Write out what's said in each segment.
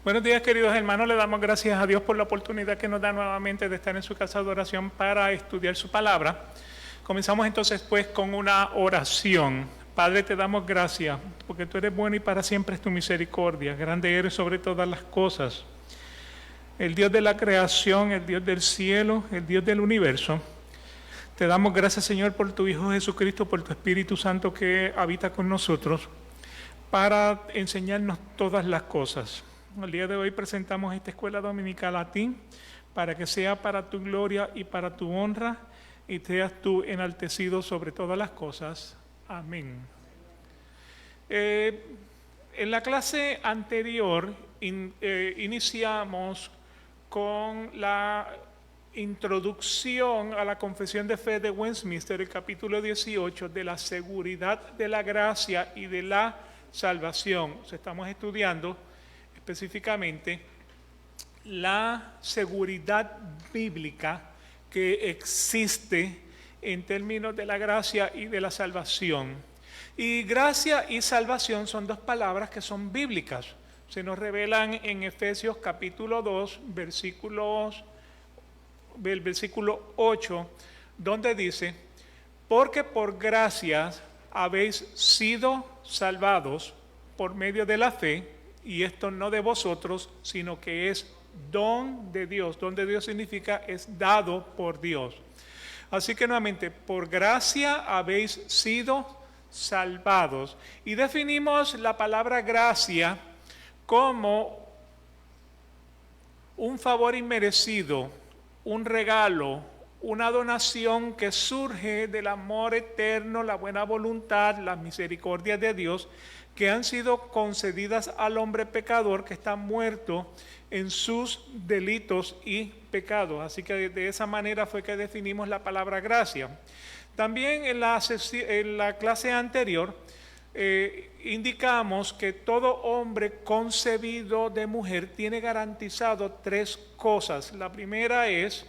Buenos días, queridos hermanos. Le damos gracias a Dios por la oportunidad que nos da nuevamente de estar en su casa de oración para estudiar su palabra. Comenzamos entonces pues con una oración. Padre, te damos gracias porque tú eres bueno y para siempre es tu misericordia. Grande eres sobre todas las cosas. El Dios de la creación, el Dios del cielo, el Dios del universo. Te damos gracias, Señor, por tu Hijo Jesucristo, por tu Espíritu Santo que habita con nosotros para enseñarnos todas las cosas. El día de hoy presentamos esta escuela dominical a ti para que sea para tu gloria y para tu honra y seas tú enaltecido sobre todas las cosas. Amén. En la clase anterior iniciamos con la introducción a la Confesión de Fe de Westminster, el capítulo 18, de la seguridad de la gracia y de la salvación. O sea, estamos estudiando específicamente la seguridad bíblica que existe en términos de la gracia y de la salvación. Y gracia y salvación son dos palabras que son bíblicas. Se nos revelan en Efesios capítulo 2, versículo 8, donde dice: porque por gracias habéis sido salvados por medio de la fe, y esto no de vosotros, sino que es don de Dios. Don de Dios significa es dado por Dios. Así que nuevamente, por gracia habéis sido salvados. Y definimos la palabra gracia como un favor inmerecido, un regalo, una donación que surge del amor eterno, la buena voluntad, las misericordias de Dios, que han sido concedidas al hombre pecador que está muerto en sus delitos y pecados. Así que de esa manera fue que definimos la palabra gracia. También en la clase anterior indicamos que todo hombre concebido de mujer tiene garantizado tres cosas. La primera es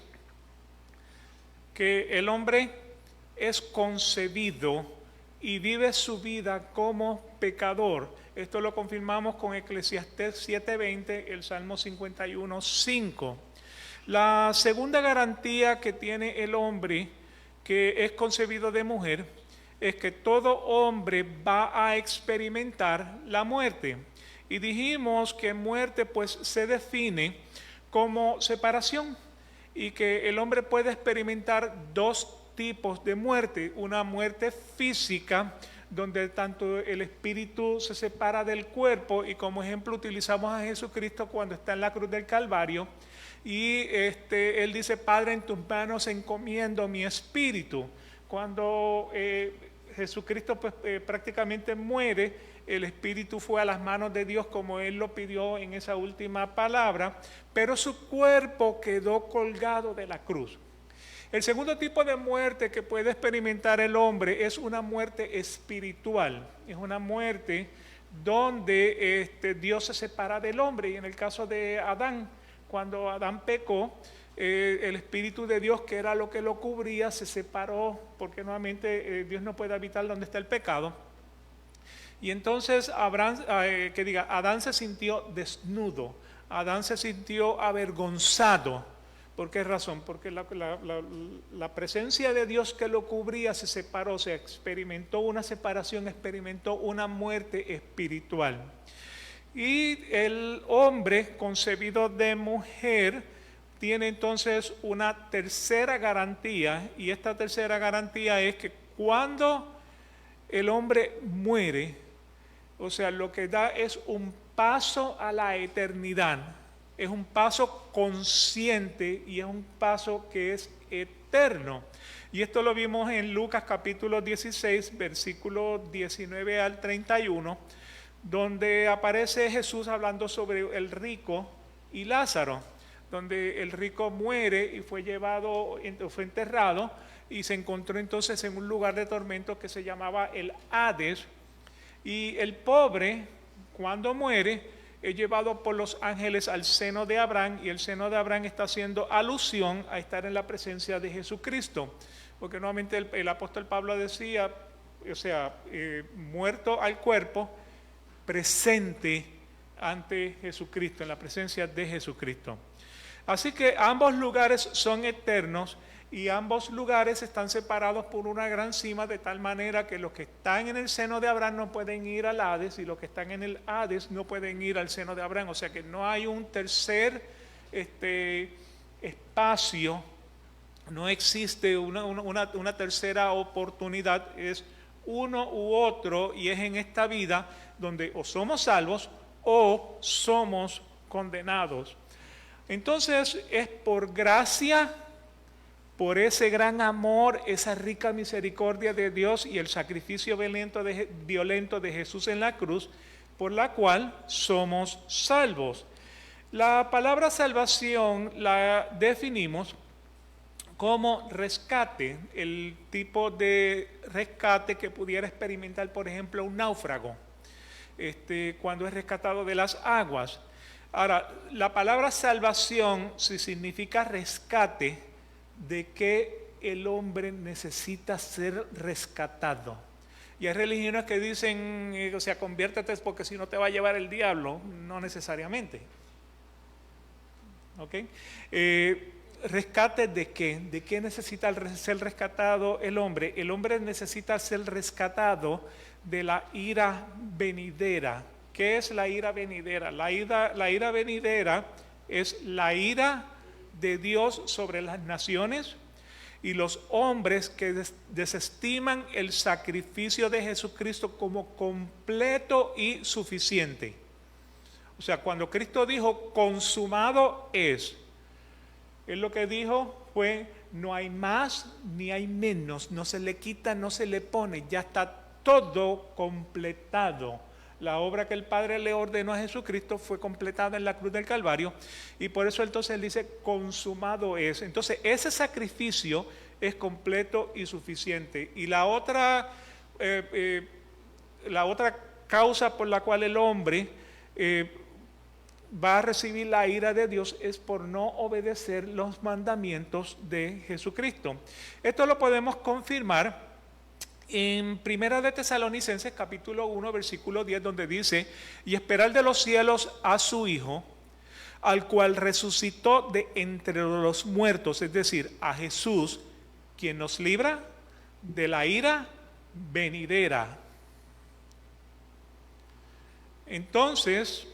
que el hombre es concebido y vive su vida como pecador. Esto lo confirmamos con Eclesiastés 7:20, el Salmo 51:5. La segunda garantía que tiene el hombre que es concebido de mujer es que todo hombre va a experimentar la muerte. Y dijimos que muerte pues se define como separación y que el hombre puede experimentar dos tipos de muerte: una muerte física, donde tanto el espíritu se separa del cuerpo, y como ejemplo utilizamos a Jesucristo cuando está en la cruz del Calvario, y él dice: Padre, en tus manos encomiendo mi espíritu. Cuando Jesucristo pues, prácticamente muere, el espíritu fue a las manos de Dios como él lo pidió en esa última palabra, pero su cuerpo quedó colgado de la cruz. El segundo tipo de muerte que puede experimentar el hombre es una muerte espiritual. Es una muerte donde Dios se separa del hombre. Y en el caso de Adán, cuando Adán pecó, el Espíritu de Dios, que era lo que lo cubría, se separó, porque nuevamente Dios no puede habitar donde está el pecado. Y entonces Adán se sintió desnudo, Adán se sintió avergonzado. ¿Por qué razón? Porque la presencia de Dios que lo cubría se separó, se experimentó una separación, experimentó una muerte espiritual. Y el hombre concebido de mujer tiene entonces una tercera garantía, y esta tercera garantía es que cuando el hombre muere, o sea, lo que da es un paso a la eternidad. Es un paso consciente y es un paso que es eterno. Y esto lo vimos en Lucas capítulo 16, versículo 19 al 31, donde aparece Jesús hablando sobre el rico y Lázaro, donde el rico muere y fue enterrado, y se encontró entonces en un lugar de tormento que se llamaba el Hades. Y el pobre, cuando muere, es llevado por los ángeles al seno de Abraham, y el seno de Abraham está haciendo alusión a estar en la presencia de Jesucristo, porque nuevamente el apóstol Pablo decía, o sea, muerto al cuerpo, presente ante Jesucristo, en la presencia de Jesucristo. Así que ambos lugares son eternos y ambos lugares están separados por una gran cima, de tal manera que los que están en el seno de Abraham no pueden ir al Hades y los que están en el Hades no pueden ir al seno de Abraham. O sea que no hay un tercer espacio, no existe una tercera oportunidad, es uno u otro, y es en esta vida donde o somos salvos o somos condenados. Entonces es por gracia, por ese gran amor, esa rica misericordia de Dios y el sacrificio violento de Jesús en la cruz, por la cual somos salvos. La palabra salvación la definimos como rescate, el tipo de rescate que pudiera experimentar, por ejemplo, un náufrago, cuando es rescatado de las aguas. Ahora, la palabra salvación sí significa rescate, de que el hombre necesita ser rescatado. Y hay religiones que dicen, o sea, conviértete porque si no te va a llevar el diablo. No necesariamente. ¿Ok? ¿Rescate de qué? ¿De qué necesita ser rescatado el hombre? El hombre necesita ser rescatado de la ira venidera. ¿Qué es la ira venidera? La ira venidera es la ira de Dios sobre las naciones y los hombres que desestiman el sacrificio de Jesucristo como completo y suficiente. O sea, cuando Cristo dijo consumado es, Él lo que dijo fue no hay más ni hay menos, no se le quita, no se le pone, ya está todo completado. La obra que el Padre le ordenó a Jesucristo fue completada en la cruz del Calvario, y por eso entonces Él dice consumado es. Entonces ese sacrificio es completo y suficiente. Y la otra causa por la cual el hombre va a recibir la ira de Dios es por no obedecer los mandamientos de Jesucristo. Esto lo podemos confirmar en Primera de Tesalonicenses capítulo 1 versículo 10, donde dice: y esperar de los cielos a su Hijo, al cual resucitó de entre los muertos, es decir, a Jesús, quien nos libra de la ira venidera. Entonces,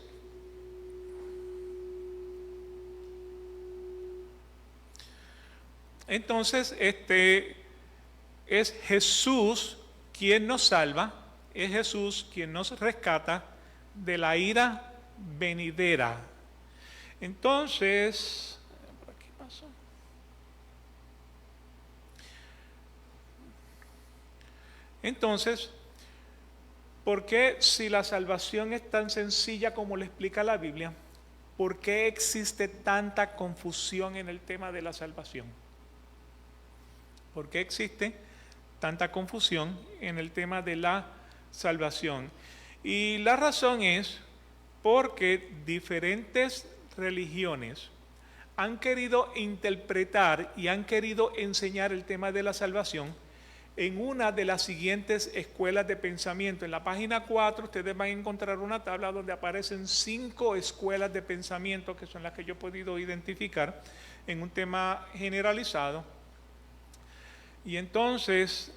es Jesús quien nos salva, es Jesús quien nos rescata de la ira venidera. Entonces, ¿por aquí pasó? Entonces, ¿por qué, si la salvación es tan sencilla como le explica la Biblia, por qué existe tanta confusión en el tema de la salvación? ¿Por qué existe tanta confusión en el tema de la salvación? Y la razón es porque diferentes religiones han querido interpretar y han querido enseñar el tema de la salvación en una de las siguientes escuelas de pensamiento. En la página 4 ustedes van a encontrar una tabla donde aparecen 5 escuelas de pensamiento, que son las que yo he podido identificar en un tema generalizado. Y entonces,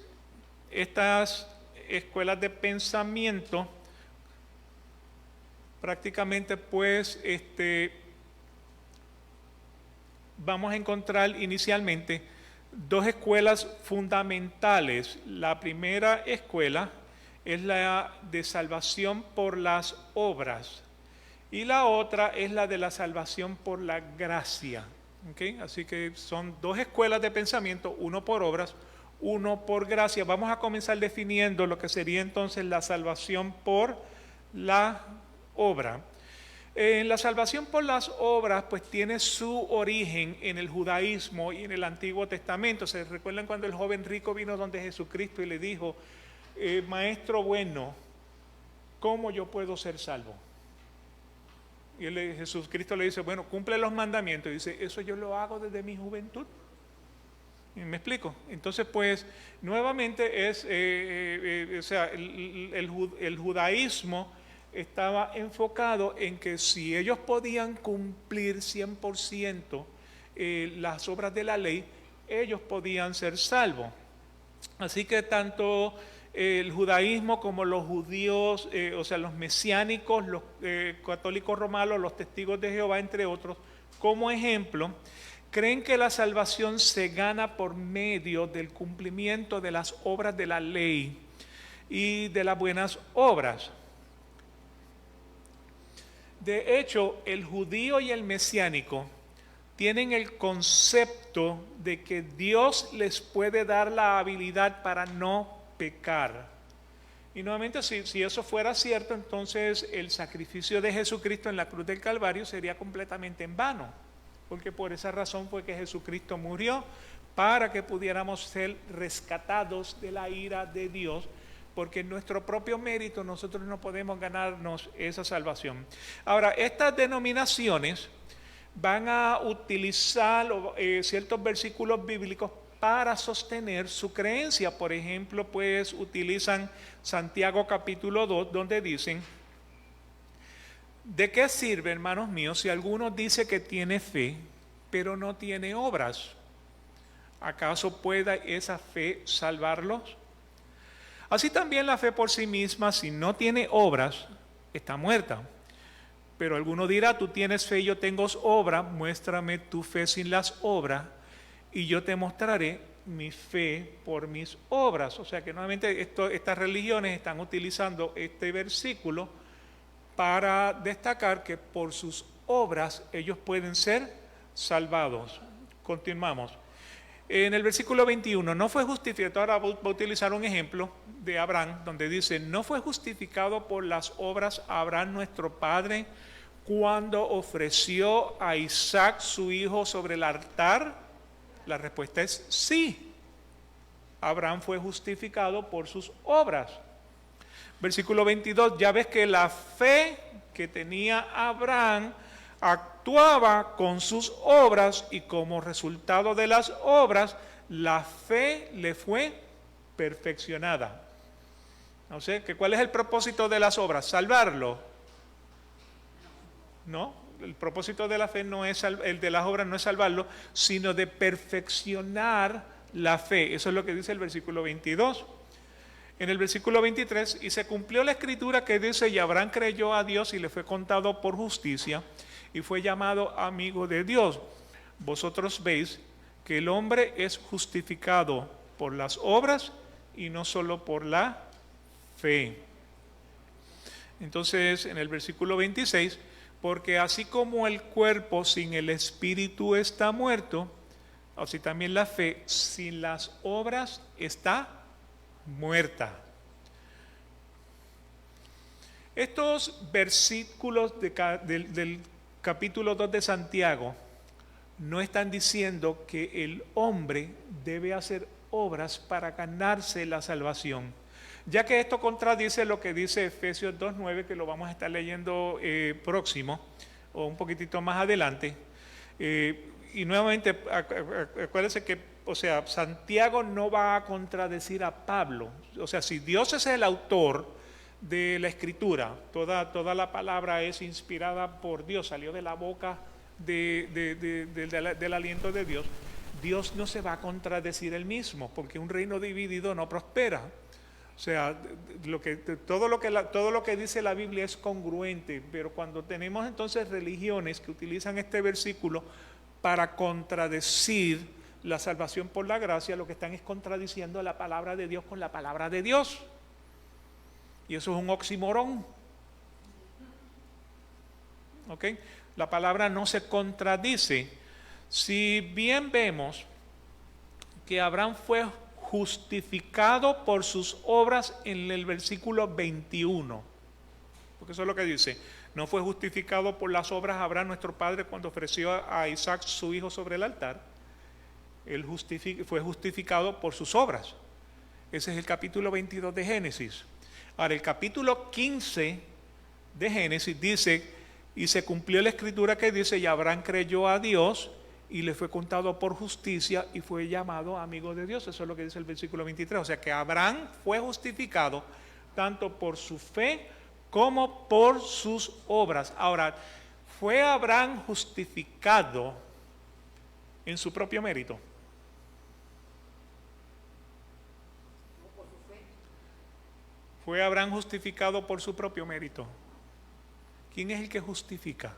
estas escuelas de pensamiento prácticamente pues vamos a encontrar inicialmente 2 escuelas fundamentales. La primera escuela es la de salvación por las obras y la otra es la de la salvación por la gracia. ¿Okay? Así que son 2 escuelas de pensamiento, uno por obras, uno por gracia. Vamos a comenzar definiendo lo que sería entonces la salvación por la obra. La salvación por las obras pues tiene su origen en el judaísmo y en el Antiguo Testamento. ¿Se recuerdan cuando el joven rico vino donde Jesucristo y le dijo, maestro bueno, ¿cómo yo puedo ser salvo? Y Jesucristo le dice, bueno, cumple los mandamientos. Y dice, eso yo lo hago desde mi juventud. ¿Me explico? Entonces, pues, nuevamente es, o sea, el judaísmo estaba enfocado en que si ellos podían cumplir 100% las obras de la ley, ellos podían ser salvos. Así que tanto el judaísmo como los judíos, o sea, los mesiánicos, los católicos romanos, los testigos de Jehová, entre otros, como ejemplo, creen que la salvación se gana por medio del cumplimiento de las obras de la ley y de las buenas obras. De hecho, el judío y el mesiánico tienen el concepto de que Dios les puede dar la habilidad para no pecar. Y nuevamente, si eso fuera cierto, entonces el sacrificio de Jesucristo en la cruz del Calvario sería completamente en vano, porque por esa razón fue que Jesucristo murió, para que pudiéramos ser rescatados de la ira de Dios, porque en nuestro propio mérito nosotros no podemos ganarnos esa salvación. Ahora, estas denominaciones van a utilizar ciertos versículos bíblicos para sostener su creencia. Por ejemplo, pues utilizan Santiago capítulo 2, donde dicen: ¿de qué sirve, hermanos míos, si alguno dice que tiene fe, pero no tiene obras? ¿Acaso pueda esa fe salvarlos? Así también la fe por sí misma, si no tiene obras, está muerta. Pero alguno dirá: tú tienes fe y yo tengo obra, muéstrame tu fe sin las obras, y yo te mostraré mi fe por mis obras. O sea que nuevamente estas religiones están utilizando este versículo para destacar que por sus obras ellos pueden ser salvados. Continuamos. En el versículo 21, no fue justificado, ahora voy a utilizar un ejemplo de Abraham, donde dice: no fue justificado por las obras Abraham nuestro padre cuando ofreció a Isaac su hijo sobre el altar. La respuesta es sí. Abraham fue justificado por sus obras. Versículo 22, ya ves que la fe que tenía Abraham actuaba con sus obras, y como resultado de las obras, la fe le fue perfeccionada. No sé, ¿cuál es el propósito de las obras? ¿Salvarlo? No, el propósito de la fe no es, el de las obras no es salvarlo, sino de perfeccionar la fe. Eso es lo que dice el versículo 22. En el versículo 23, y se cumplió la escritura que dice: y Abraham creyó a Dios y le fue contado por justicia, y fue llamado amigo de Dios. Vosotros veis que el hombre es justificado por las obras y no solo por la fe. Entonces, en el versículo 26, porque así como el cuerpo sin el espíritu está muerto, así también la fe sin las obras está muerta. Estos versículos del capítulo 2 de Santiago no están diciendo que el hombre debe hacer obras para ganarse la salvación, ya que esto contradice lo que dice Efesios 2:9, que lo vamos a estar leyendo próximo o un poquitito más adelante. Y nuevamente, acuérdense que, o sea, Santiago no va a contradecir a Pablo. O sea, si Dios es el autor de la Escritura, toda la palabra es inspirada por Dios, salió de la boca del aliento de Dios. Dios no se va a contradecir él mismo, porque un reino dividido no prospera. O sea, todo lo que dice la Biblia es congruente, pero cuando tenemos entonces religiones que utilizan este versículo para contradecir la salvación por la gracia, lo que están es contradiciendo la palabra de Dios con la palabra de Dios. Y eso es un oxímoron. ¿Ok? La palabra no se contradice. Si bien vemos que Abraham fue justificado por sus obras en el versículo 21, porque eso es lo que dice: no fue justificado por las obras Abraham nuestro padre cuando ofreció a Isaac su hijo sobre el altar. Él fue justificado por sus obras. Ese es el capítulo 22 de Génesis. Ahora, el capítulo 15 de Génesis dice: y se cumplió la escritura que dice: y Abraham creyó a Dios y le fue contado por justicia y fue llamado amigo de Dios. Eso es lo que dice el versículo 23. O sea que Abraham fue justificado tanto por su fe como por sus obras. Ahora, ¿fue Abraham justificado en su propio mérito? ¿Fue Abraham justificado por su propio mérito? ¿Quién es el que justifica?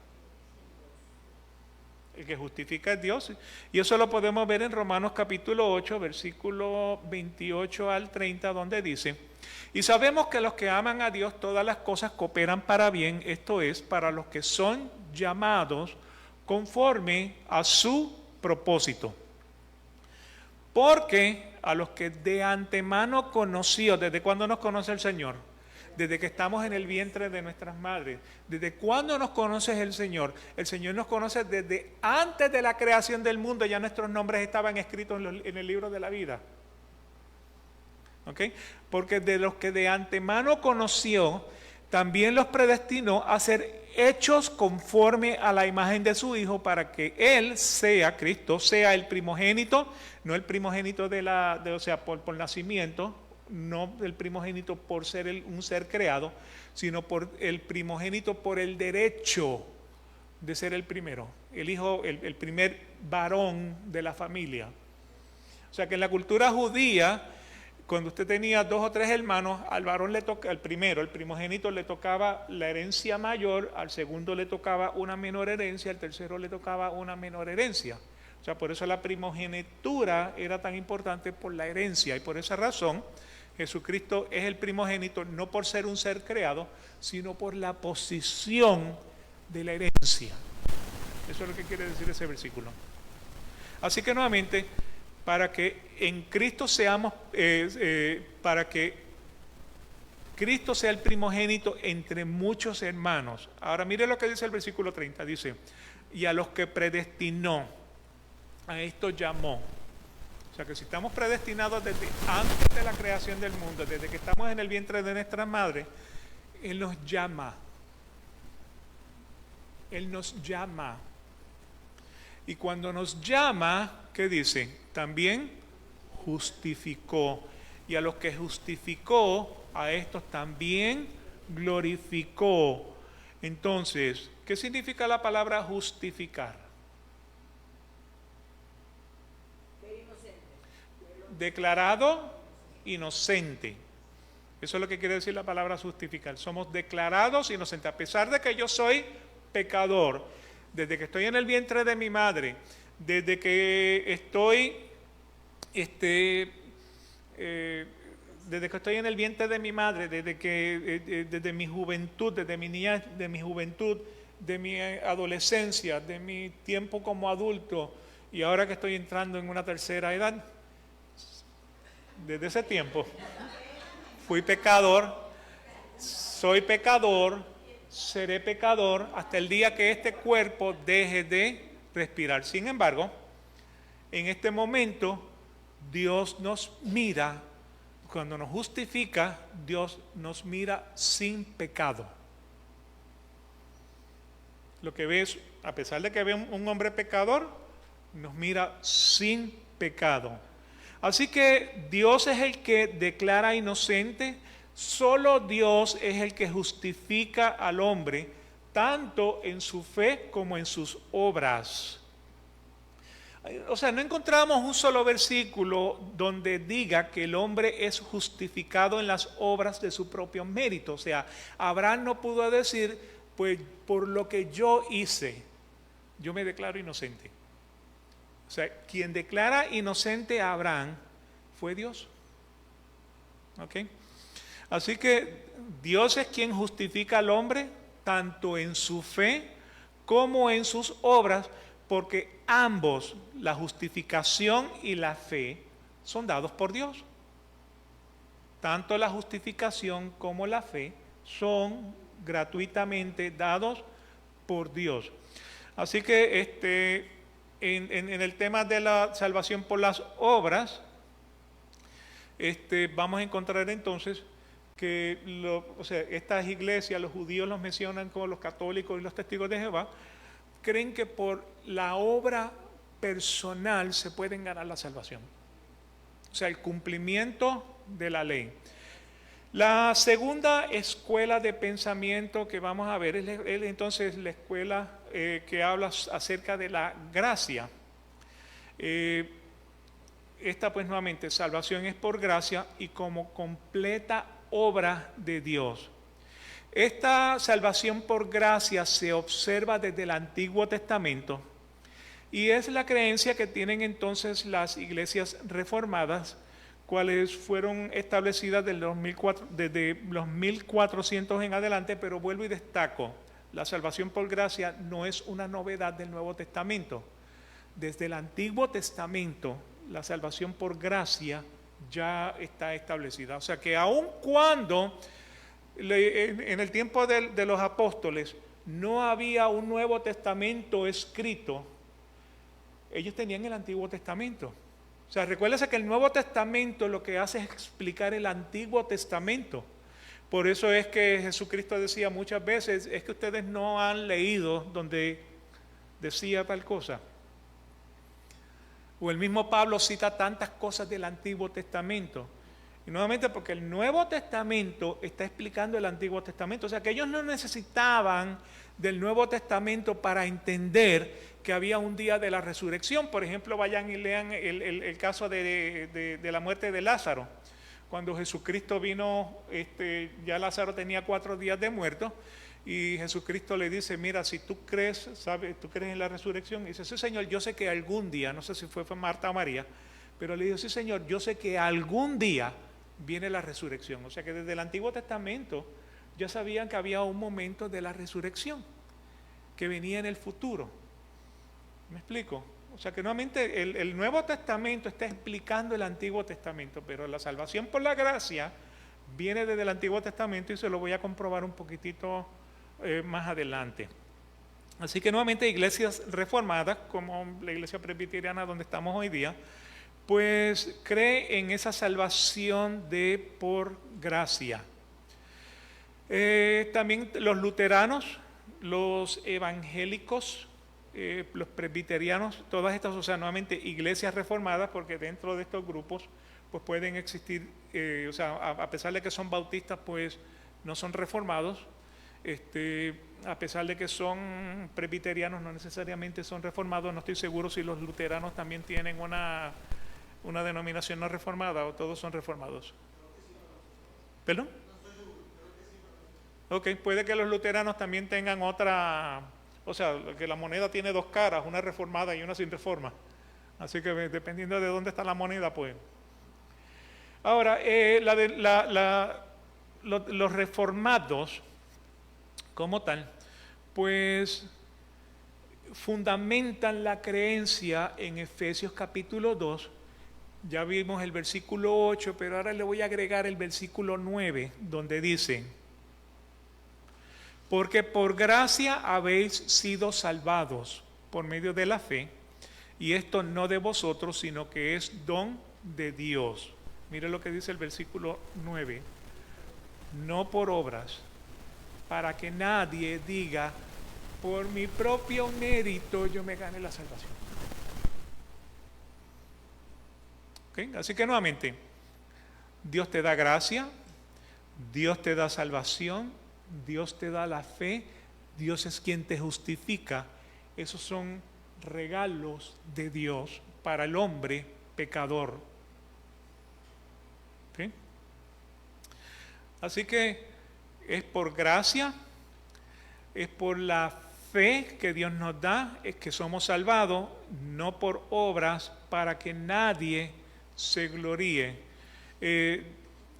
El que justifica es Dios. Y eso lo podemos ver en Romanos capítulo 8, versículo 28 al 30, donde dice: y sabemos que los que aman a Dios todas las cosas cooperan para bien, esto es, para los que son llamados conforme a su propósito. Porque a los que de antemano conoció, ¿desde cuándo nos conoce el Señor? Desde que estamos en el vientre de nuestras madres. ¿Desde cuándo nos conoce el Señor? El Señor nos conoce desde antes de la creación del mundo, ya nuestros nombres estaban escritos en el libro de la vida. ¿Ok? Porque de los que de antemano conoció, también los predestinó a ser hechos conforme a la imagen de su Hijo, para que Él sea, Cristo, sea el primogénito, no el primogénito por nacimiento, no el primogénito por ser un ser creado, sino por el primogénito por el derecho de ser el primero, el hijo, el primer varón de la familia. O sea que en la cultura judía, cuando usted tenía 2 o 3 hermanos, al varón le toca, el primogénito le tocaba la herencia mayor, al segundo le tocaba una menor herencia, al tercero le tocaba una menor herencia. O sea, por eso la primogenitura era tan importante, por la herencia, y por esa razón Jesucristo es el primogénito, no por ser un ser creado, sino por la posición de la herencia. Eso es lo que quiere decir ese versículo. Así que nuevamente, para que en Cristo seamos, para que Cristo sea el primogénito entre muchos hermanos. Ahora mire lo que dice el versículo 30, dice: y a los que predestinó, a estos llamó. O sea que si estamos predestinados desde antes de la creación del mundo, desde que estamos en el vientre de nuestra madre, Él nos llama. Él nos llama. Y cuando nos llama, ¿qué dice? También justificó. Y a los que justificó, a estos también glorificó. Entonces, ¿qué significa la palabra justificar? Declarado inocente. Eso es lo que quiere decir la palabra justificar. Somos declarados inocentes. A pesar de que yo soy pecador, desde que estoy en el vientre de mi madre, desde que estoy, desde que estoy en el vientre de mi madre, desde mi juventud, desde mi niñez, de mi juventud, de mi adolescencia, de mi tiempo como adulto, y ahora que estoy entrando en una tercera edad, desde ese tiempo fui pecador, soy pecador, seré pecador hasta el día que este cuerpo deje de respirar. Sin embargo, en este momento Dios nos mira, cuando nos justifica, Dios nos mira sin pecado. Lo que ve es, a pesar de que ve un hombre pecador, nos mira sin pecado. Así que Dios es el que declara inocente, solo Dios es el que justifica al hombre, tanto en su fe como en sus obras. O sea, no encontramos un solo versículo donde diga que el hombre es justificado en las obras de su propio mérito. O sea, Abraham no pudo decir, pues por lo que yo hice, yo me declaro inocente. O sea, quien declara inocente a Abraham fue Dios. ¿Ok? Así que Dios es quien justifica al hombre, tanto en su fe como en sus obras, porque ambos, la justificación y la fe, son dados por Dios. Tanto la justificación como la fe son gratuitamente dados por Dios. Así que en el tema de la salvación por las obras, vamos a encontrar entonces que estas iglesias, los judíos los mencionan como los católicos y los testigos de Jehová, creen que por la obra personal se pueden ganar la salvación. O sea, el cumplimiento de la ley. La segunda escuela de pensamiento que vamos a ver es entonces la escuela que habla acerca de la gracia. Esta pues nuevamente, salvación es por gracia y como completa obra de Dios. Esta salvación por gracia se observa desde el Antiguo Testamento y es la creencia que tienen entonces las iglesias reformadas, cuales fueron establecidas desde los 1400 en adelante, pero vuelvo y destaco, la salvación por gracia no es una novedad del Nuevo Testamento. Desde el Antiguo Testamento, la salvación por gracia ya está establecida. O sea que aun cuando en el tiempo de los apóstoles no había un Nuevo Testamento escrito, ellos tenían el Antiguo Testamento. O sea, recuérdese que el Nuevo Testamento lo que hace es explicar el Antiguo Testamento. Por eso es que Jesucristo decía muchas veces, es que ustedes no han leído donde decía tal cosa. O el mismo Pablo cita tantas cosas del Antiguo Testamento. Y nuevamente porque el Nuevo Testamento está explicando el Antiguo Testamento. O sea que ellos no necesitaban del Nuevo Testamento para entender que había un día de la resurrección. Por ejemplo, vayan y lean el caso de la muerte de Lázaro. Cuando Jesucristo vino, ya Lázaro tenía 4 días de muerto, y Jesucristo le dice, mira, si tú crees, ¿sabes? ¿Tú crees en la resurrección? Y dice, sí, Señor, yo sé que algún día, no sé si fue Marta o María, pero le dijo, sí, Señor, yo sé que algún día viene la resurrección. O sea que desde el Antiguo Testamento ya sabían que había un momento de la resurrección que venía en el futuro. ¿Me explico? O sea que nuevamente el Nuevo Testamento está explicando el Antiguo Testamento, pero la salvación por la gracia viene desde el Antiguo Testamento y se lo voy a comprobar un poquitito más adelante. Así que nuevamente iglesias reformadas, como la iglesia presbiteriana donde estamos hoy día, pues cree en esa salvación de por gracia. También los luteranos, los evangélicos, los presbiterianos, todas estas, o sea, nuevamente iglesias reformadas, porque dentro de estos grupos pues pueden existir, o sea, a pesar de que son bautistas, pues no son reformados, a pesar de que son presbiterianos, no necesariamente son reformados. No estoy seguro si los luteranos también tienen una denominación no reformada o todos son reformados. ¿Perdón? Ok, puede que los luteranos también tengan otra, o sea, que la moneda tiene 2 caras, una reformada y una sin reforma. Así que dependiendo de dónde está la moneda, pues. Ahora, los reformados, como tal, pues fundamentan la creencia en Efesios capítulo 2. Ya vimos el versículo 8, pero ahora le voy a agregar el versículo 9, donde dice, porque por gracia habéis sido salvados por medio de la fe, y esto no de vosotros, sino que es don de Dios. Mire lo que dice el versículo 9, no por obras, para que nadie diga, por mi propio mérito yo me gane la salvación. ¿Okay? Así que nuevamente, Dios te da gracia, Dios te da salvación, Dios te da la fe, Dios es quien te justifica. Esos son regalos de Dios para el hombre pecador. ¿Okay? Así que es por gracia, es por la fe que Dios nos da, es que somos salvados, no por obras para que nadie se gloríe.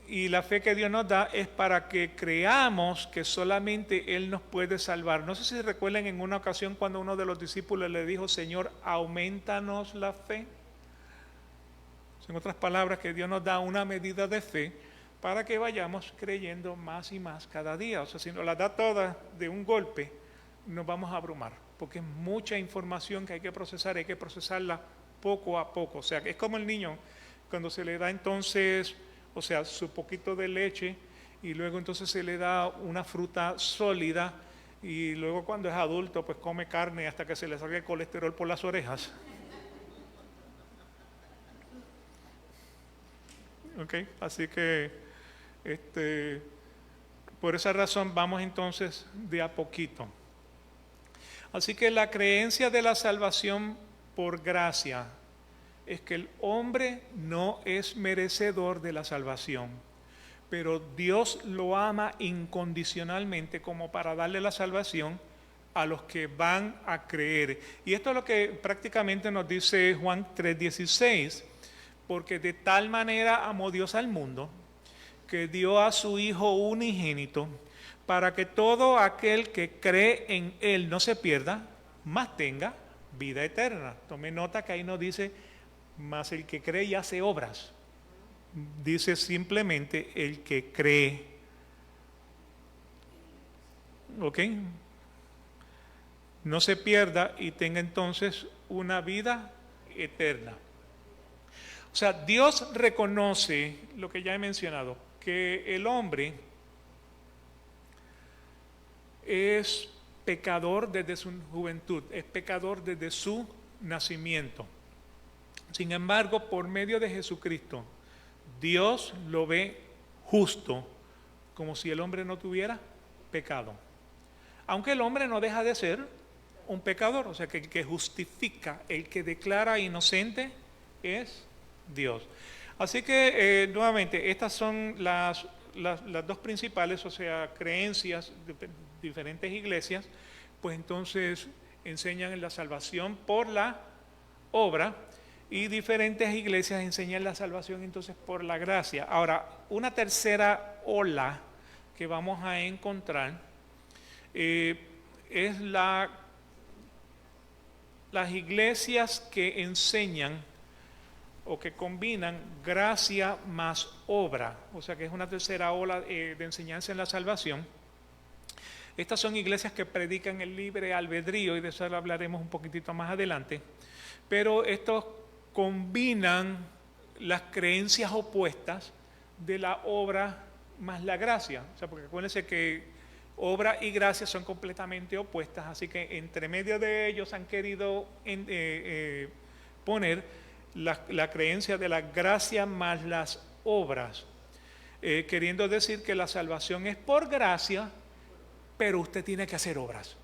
Y la fe que Dios nos da es para que creamos que solamente Él nos puede salvar. No sé si recuerdan en una ocasión cuando uno de los discípulos le dijo, Señor, aumentanos la fe. En otras palabras, que Dios nos da una medida de fe para que vayamos creyendo más y más cada día. O sea, si nos la da toda de un golpe, nos vamos a abrumar, porque es mucha información que hay que procesarla poco a poco. O sea, es como el niño, cuando se le da entonces, o sea, su poquito de leche, y luego entonces se le da una fruta sólida, y luego cuando es adulto, pues come carne hasta que se le salga el colesterol por las orejas. ¿Ok? Así que Por esa razón vamos entonces de a poquito. Así que la creencia de la salvación por gracia es que el hombre no es merecedor de la salvación, pero Dios lo ama incondicionalmente como para darle la salvación a los que van a creer. Y esto es lo que prácticamente nos dice Juan 3:16, porque de tal manera amó Dios al mundo que dio a su Hijo unigénito para que todo aquel que cree en Él no se pierda, mas tenga vida eterna. Tome nota que ahí no dice, mas el que cree y hace obras. Dice simplemente el que cree. ¿Ok? No se pierda y tenga entonces una vida eterna. O sea, Dios reconoce lo que ya he mencionado, que el hombre es pecador desde su juventud, es pecador desde su nacimiento. Sin embargo, por medio de Jesucristo, Dios lo ve justo, como si el hombre no tuviera pecado. Aunque el hombre no deja de ser un pecador, o sea que el que justifica, el que declara inocente es Dios. Así que nuevamente, estas son las dos principales, o sea, creencias de diferentes iglesias, pues entonces enseñan en la salvación por la obra, y diferentes iglesias enseñan la salvación entonces por la gracia. Ahora, una tercera ola que vamos a encontrar es las iglesias que enseñan o que combinan gracia más obra, o sea que es una tercera ola de enseñanza en la salvación. Estas son iglesias que predican el libre albedrío, y de eso hablaremos un poquitito más adelante, pero estos combinan las creencias opuestas de la obra más la gracia. O sea, porque acuérdense que obra y gracia son completamente opuestas, así que entre medio de ellos han querido poner la creencia de la gracia más las obras, queriendo decir que la salvación es por gracia, pero usted tiene que hacer obras.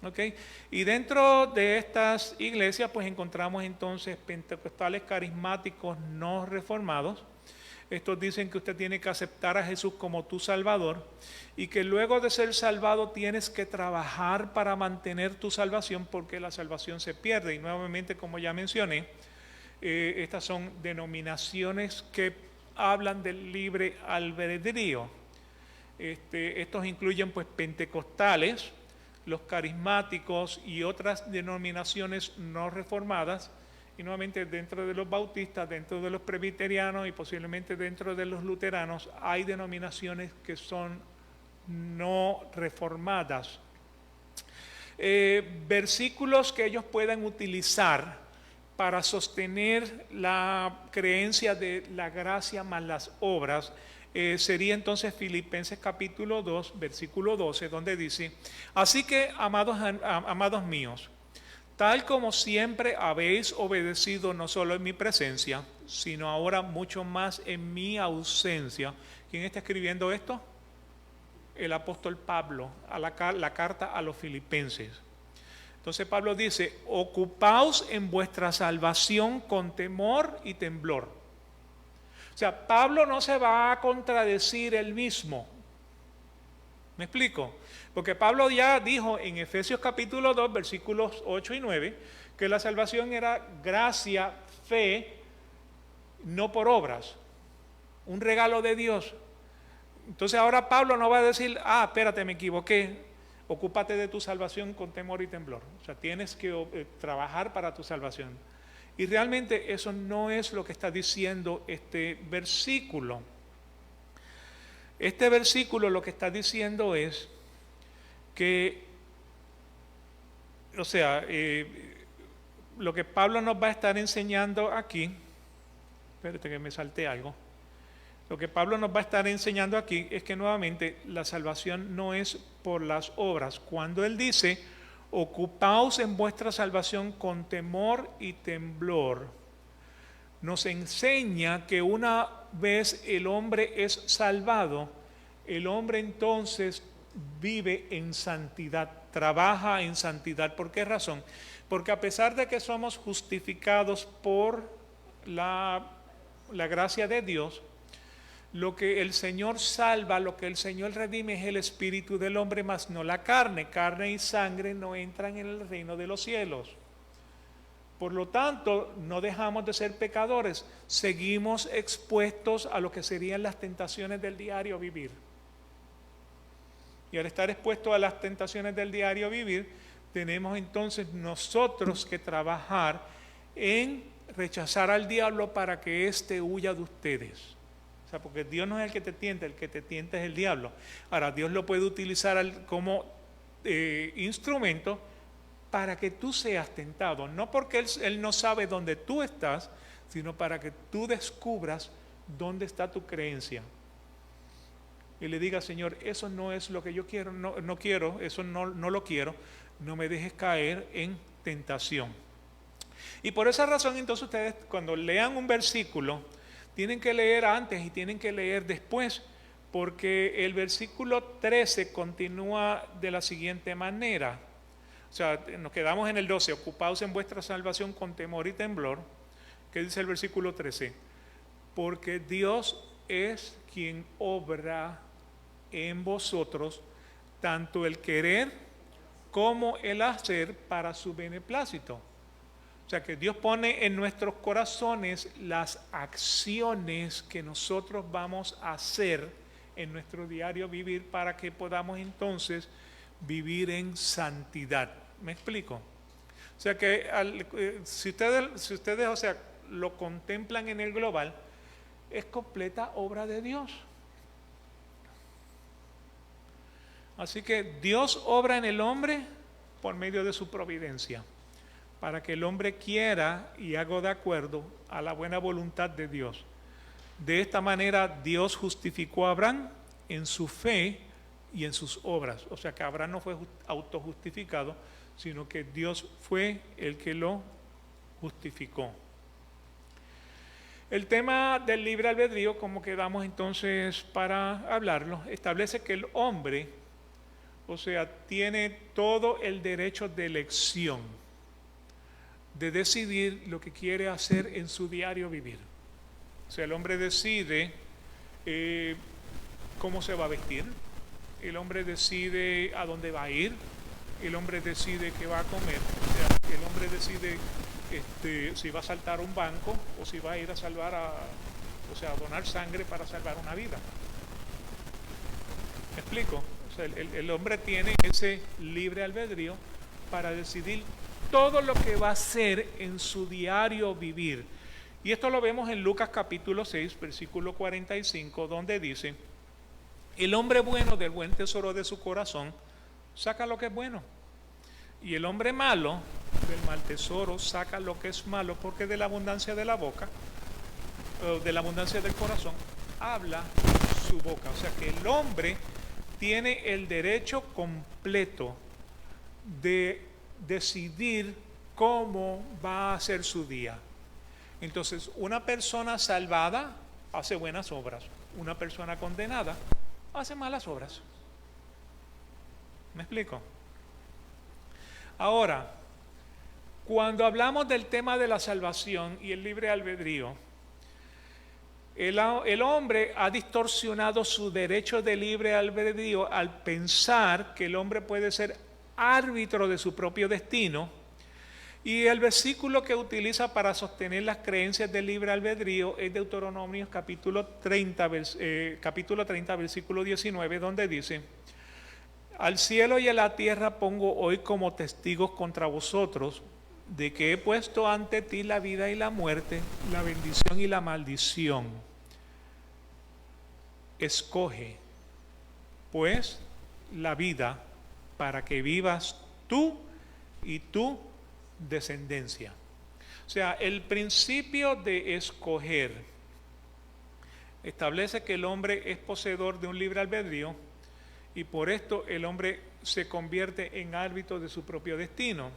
¿Okay? Y dentro de estas iglesias pues encontramos entonces pentecostales carismáticos no reformados. Estos dicen que usted tiene que aceptar a Jesús como tu Salvador y que luego de ser salvado tienes que trabajar para mantener tu salvación, porque la salvación se pierde. Y nuevamente, como ya mencioné, estas son denominaciones que hablan del libre albedrío. Estos incluyen pues pentecostales, los carismáticos y otras denominaciones no reformadas, y nuevamente dentro de los bautistas, dentro de los presbiterianos y posiblemente dentro de los luteranos hay denominaciones que son no reformadas. Versículos que ellos puedan utilizar para sostener la creencia de la gracia más las obras sería entonces Filipenses capítulo 2, versículo 12, donde dice: así que, amados míos, tal como siempre habéis obedecido no solo en mi presencia, sino ahora mucho más en mi ausencia. ¿Quién está escribiendo esto? El apóstol Pablo, la carta a los filipenses. Entonces Pablo dice: ocupaos en vuestra salvación con temor y temblor. O sea, Pablo no se va a contradecir él mismo. ¿Me explico? Porque Pablo ya dijo en Efesios capítulo 2, versículos 8 y 9, que la salvación era gracia, fe, no por obras, un regalo de Dios. Entonces ahora Pablo no va a decir: espérate, me equivoqué, ocúpate de tu salvación con temor y temblor. O sea, tienes que trabajar para tu salvación. Y realmente eso no es lo que está diciendo este versículo. Este versículo lo que está diciendo es que, o sea, lo que Pablo nos va a estar enseñando aquí, espérate que me salté algo, lo que Pablo nos va a estar enseñando aquí es que nuevamente la salvación no es por las obras. Cuando él dice: ocupaos en vuestra salvación con temor y temblor, nos enseña que una vez el hombre es salvado, el hombre entonces vive en santidad, trabaja en santidad. ¿Por qué razón? Porque a pesar de que somos justificados por la gracia de Dios, lo que el Señor salva, lo que el Señor redime es el espíritu del hombre, más no la carne. Carne y sangre no entran en el reino de los cielos. Por lo tanto, no dejamos de ser pecadores, seguimos expuestos a lo que serían las tentaciones del diario vivir. Y al estar expuestos a las tentaciones del diario vivir, tenemos entonces nosotros que trabajar en rechazar al diablo para que éste huya de ustedes. O sea, porque Dios no es el que te tienta es el diablo. Ahora, Dios lo puede utilizar como instrumento para que tú seas tentado, no porque él no sabe dónde tú estás, sino para que tú descubras dónde está tu creencia. Y le diga, Señor, eso no es lo que yo quiero, no quiero, eso no lo quiero, no me dejes caer en tentación. Y por esa razón, entonces ustedes cuando lean un versículo, tienen que leer antes y tienen que leer después, porque el versículo 13 continúa de la siguiente manera. O sea, nos quedamos en el 12, ocupados en vuestra salvación con temor y temblor. ¿Qué dice el versículo 13? Porque Dios es quien obra en vosotros tanto el querer como el hacer para su beneplácito. O sea que Dios pone en nuestros corazones las acciones que nosotros vamos a hacer en nuestro diario vivir para que podamos entonces vivir en santidad. ¿Me explico? O sea que si ustedes, o sea, lo contemplan en el global, es completa obra de Dios. Así que Dios obra en el hombre por medio de su providencia, para que el hombre quiera y haga de acuerdo a la buena voluntad de Dios. De esta manera Dios justificó a Abraham en su fe y en sus obras. O sea que Abraham no fue autojustificado, sino que Dios fue el que lo justificó. El tema del libre albedrío, como quedamos entonces para hablarlo, establece que el hombre, o sea, tiene todo el derecho de elección, de decidir lo que quiere hacer en su diario vivir. O sea, el hombre decide cómo se va a vestir, el hombre decide a dónde va a ir, el hombre decide qué va a comer, o sea, el hombre decide si va a saltar un banco o si va a ir a salvar a donar sangre para salvar una vida. ¿Me explico? O sea, el hombre tiene ese libre albedrío para decidir todo lo que va a hacer en su diario vivir. Y esto lo vemos en Lucas capítulo 6, versículo 45, donde dice: el hombre bueno del buen tesoro de su corazón saca lo que es bueno, y el hombre malo del mal tesoro saca lo que es malo, porque de la abundancia de la boca, de la abundancia del corazón, habla su boca. O sea que el hombre tiene el derecho completo de decidir cómo va a ser su día. Entonces, una persona salvada hace buenas obras, una persona condenada hace malas obras. ¿Me explico? Ahora, cuando hablamos del tema de la salvación y el libre albedrío, el hombre ha distorsionado su derecho de libre albedrío al pensar que el hombre puede ser árbitro de su propio destino, y el versículo que utiliza para sostener las creencias del libre albedrío es Deuteronomio capítulo 30, versículo 19, donde dice: al cielo y a la tierra pongo hoy como testigos contra vosotros de que he puesto ante ti la vida y la muerte, la bendición y la maldición. Escoge, pues, la vida para que vivas tú y tu descendencia. O sea, el principio de escoger establece que el hombre es poseedor de un libre albedrío, y por esto el hombre se convierte en árbitro de su propio destino.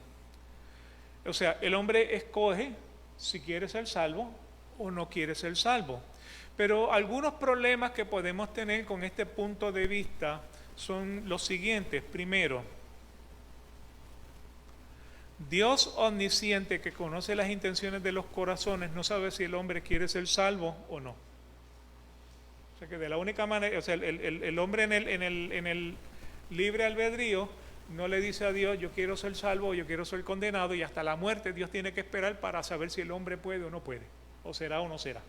O sea, el hombre escoge si quiere ser salvo o no quiere ser salvo. Pero algunos problemas que podemos tener con este punto de vista son los siguientes. Primero, Dios omnisciente, que conoce las intenciones de los corazones, no sabe si el hombre quiere ser salvo o no. O sea que de la única manera, o sea, el hombre en el libre albedrío no le dice a Dios, yo quiero ser salvo, yo quiero ser condenado, y hasta la muerte Dios tiene que esperar para saber si el hombre puede o no puede, o será o no será.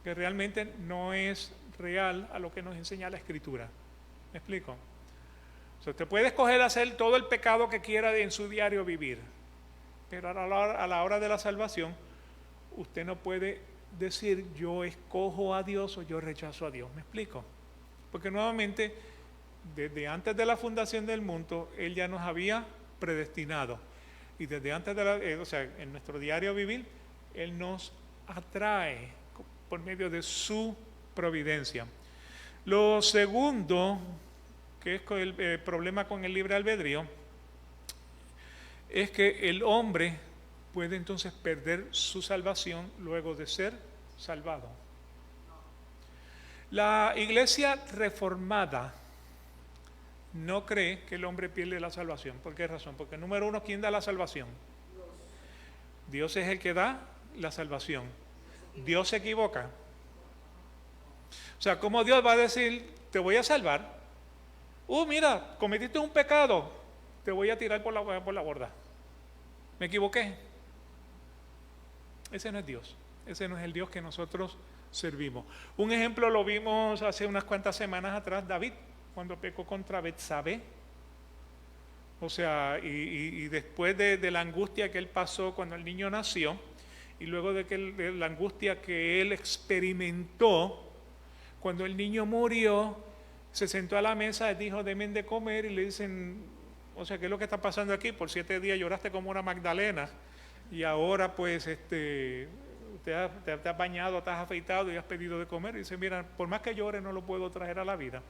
Que realmente no es real a lo que nos enseña la Escritura. ¿Me explico? O sea, usted puede escoger hacer todo el pecado que quiera en su diario vivir, pero a la hora de la salvación, usted no puede decir yo escojo a Dios o yo rechazo a Dios. ¿Me explico? Porque nuevamente, desde antes de la fundación del mundo, Él ya nos había predestinado. Y desde antes de o sea, en nuestro diario vivir, Él nos atrae por medio de su providencia. Lo segundo, que es el problema con el libre albedrío, es que el hombre puede entonces perder su salvación luego de ser salvado. La Iglesia reformada no cree que el hombre pierde la salvación. ¿Por qué razón? Porque número uno, ¿quién da la salvación? Dios es el que da la salvación. Dios se equivoca. O sea, ¿cómo Dios va a decir, te voy a salvar? Mira, cometiste un pecado, te voy a tirar por la borda. Me equivoqué. Ese no es Dios. Ese no es el Dios que nosotros servimos. Un ejemplo lo vimos hace unas cuantas semanas atrás, David, cuando pecó contra Betsabé. O sea, y después de la angustia que él pasó cuando el niño nació, y luego de la angustia que él experimentó cuando el niño murió, se sentó a la mesa y dijo, denme de comer, y le dicen, o sea, ¿qué es lo que está pasando aquí? Por 7 días lloraste como una Magdalena, y ahora pues te has bañado, te has afeitado y has pedido de comer. Y dice, mira, por más que llore no lo puedo traer a la vida,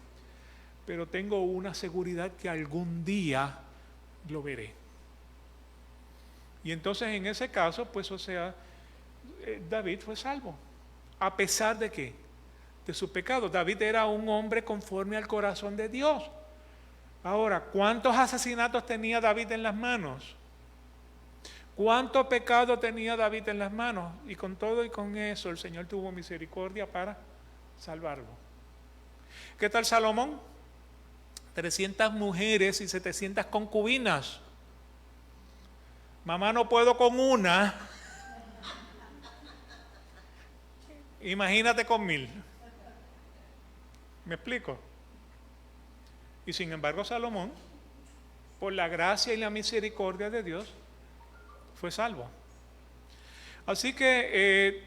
pero tengo una seguridad que algún día lo veré. Y entonces en ese caso, pues o sea, David fue salvo. ¿A pesar de qué? De su pecado. David era un hombre conforme al corazón de Dios. Ahora, ¿cuántos asesinatos tenía David en las manos? ¿Cuánto pecado tenía David en las manos? Y con todo y con eso el Señor tuvo misericordia para salvarlo. ¿Qué tal Salomón? 300 mujeres y 700 concubinas. Mamá, no puedo con una. Imagínate con 1000. ¿Me explico? Y sin embargo Salomón, por la gracia y la misericordia de Dios, fue salvo. Así que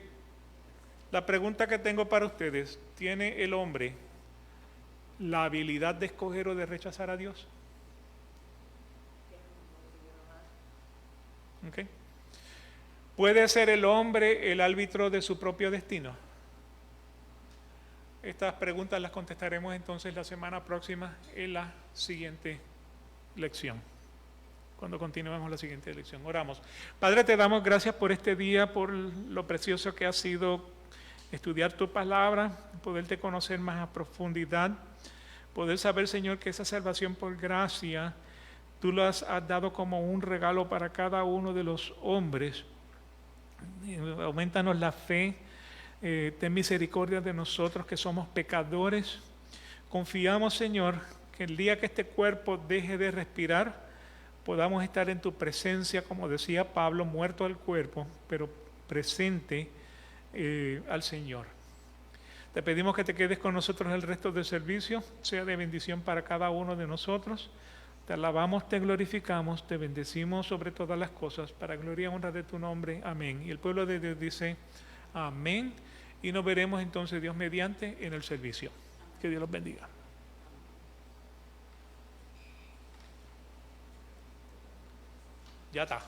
la pregunta que tengo para ustedes, ¿tiene el hombre la habilidad de escoger o de rechazar a Dios? ¿Okay? ¿Puede ser el hombre el árbitro de su propio destino? Estas preguntas las contestaremos entonces la semana próxima en la siguiente lección, cuando continuemos la siguiente lección. Oramos. Padre, te damos gracias por este día, por lo precioso que ha sido estudiar tu palabra, poderte conocer más a profundidad, poder saber, Señor, que esa salvación por gracia tú las has dado como un regalo para cada uno de los hombres. Aumentanos la fe, ten misericordia de nosotros que somos pecadores. Confiamos, Señor, que el día que este cuerpo deje de respirar, podamos estar en tu presencia, como decía Pablo, muerto al cuerpo, pero presente al Señor. Te pedimos que te quedes con nosotros el resto del servicio, sea de bendición para cada uno de nosotros. Te alabamos, te glorificamos, te bendecimos sobre todas las cosas, para gloria y honra de tu nombre. Amén. Y el pueblo de Dios dice, amén. Y nos veremos entonces, Dios mediante, en el servicio. Que Dios los bendiga. Ya está.